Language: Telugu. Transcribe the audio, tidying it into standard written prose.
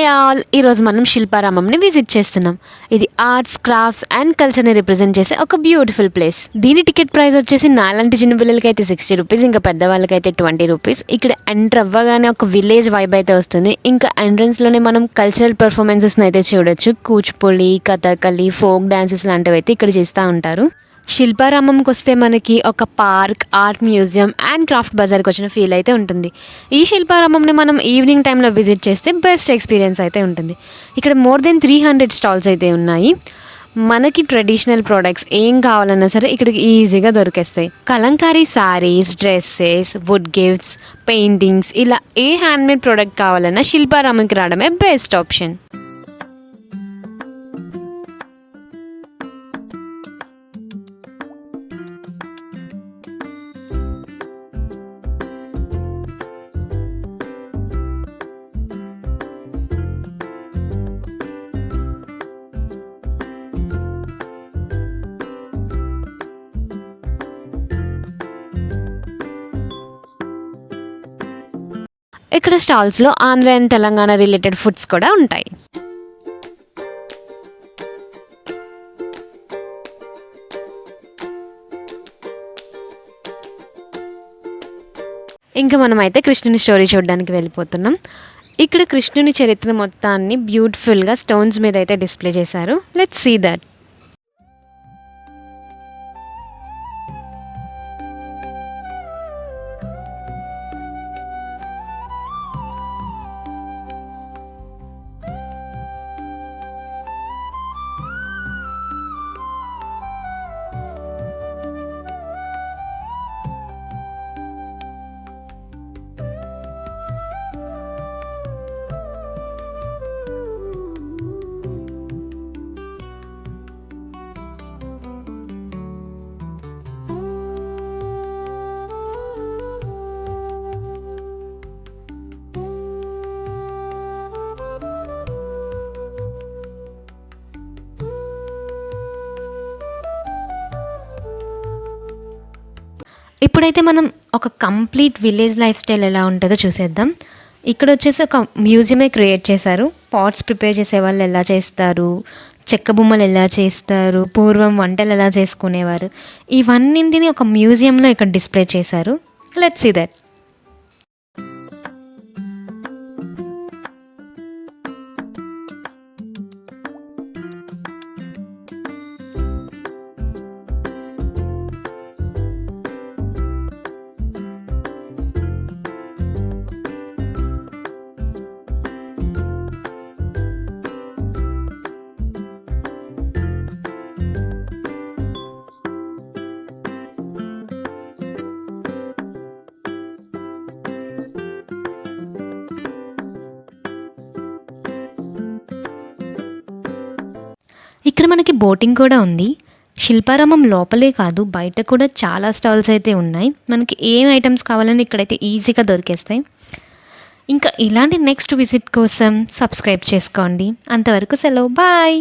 హాయ్ ఆల్, ఈరోజు మనం శిల్పారామంని విజిట్ చేస్తున్నాం. ఇది ఆర్ట్స్, క్రాఫ్ట్స్ అండ్ కల్చర్ని రిప్రజెంట్ చేసే ఒక బ్యూటిఫుల్ ప్లేస్. దీని టికెట్ ప్రైస్ వచ్చేసి నాలాంటి చిన్న పిల్లలకి అయితే 60 రూపీస్, ఇంకా పెద్దవాళ్ళకైతే 20 రూపీస్. ఇక్కడ ఎంటర్ అవ్వగానే ఒక విలేజ్ వైబ్ అయితే వస్తుంది. ఇంకా ఎంట్రన్స్లోనే మనం కల్చరల్ పర్ఫార్మెన్సెస్ని అయితే చూడొచ్చు. కూచిపూడి, కథకళి, ఫోక్ డాన్సెస్ లాంటివి అయితే ఇక్కడ చేస్తూ ఉంటారు. శిల్పారామంకి వస్తే మనకి ఒక park, art museum and craft బజార్కి వచ్చిన ఫీల్ అయితే ఉంటుంది. ఈ శిల్పారామంని మనం ఈవినింగ్ టైంలో విజిట్ చేస్తే బెస్ట్ ఎక్స్పీరియన్స్ అయితే ఉంటుంది. ఇక్కడ మోర్ దెన్ 300 స్టాల్స్ అయితే ఉన్నాయి. మనకి ట్రెడిషనల్ ప్రోడక్ట్స్ ఏం కావాలన్నా సరే ఇక్కడికి ఈజీగా దొరికేస్తాయి. Kalamkari sarees, dresses, wood gifts, paintings, ఇలా ఏ హ్యాండ్మేడ్ ప్రోడక్ట్ కావాలన్నా శిల్పారామంకి రావడమే బెస్ట్ ఆప్షన్. ఇక్కడ స్టాల్స్లో Andhra and Telangana related foods కూడా ఉంటాయి. ఇంకా మనమైతే కృష్ణుని స్టోరీ చూడడానికి వెళ్ళిపోతున్నాం. ఇక్కడ కృష్ణుని చరిత్ర మొత్తాన్ని బ్యూటిఫుల్గా స్టోన్స్ మీద అయితే డిస్ప్లే చేశారు. Let's see that. ఇప్పుడైతే మనం ఒక కంప్లీట్ విలేజ్ లైఫ్ స్టైల్ ఎలా ఉంటుందో చూసేద్దాం. ఇక్కడ వచ్చేసి ఒక మ్యూజియమే క్రియేట్ చేశారు. పాట్స్ ప్రిపేర్ చేసే వాళ్ళు ఎలా చేస్తారు, చెక్క బొమ్మలు ఎలా చేస్తారు, పూర్వం వంటలు ఎలా చేసుకునేవారు, ఇవన్నింటినీ ఒక మ్యూజియంలో ఇక్కడ డిస్ప్లే చేశారు. Let's see that. ఇక్కడ మనకి బోటింగ్ కూడా ఉంది. శిల్పారామం లోపలే కాదు, బయట కూడా చాలా స్టాల్స్ అయితే ఉన్నాయి. మనకి ఏం ఐటమ్స్ కావాలని ఇక్కడైతే ఈజీగా దొరికేస్తాయి. ఇంకా ఇలాంటి నెక్స్ట్ విజిట్ కోసం సబ్స్క్రైబ్ చేసుకోండి. అంతవరకు సెలవు, బాయ్.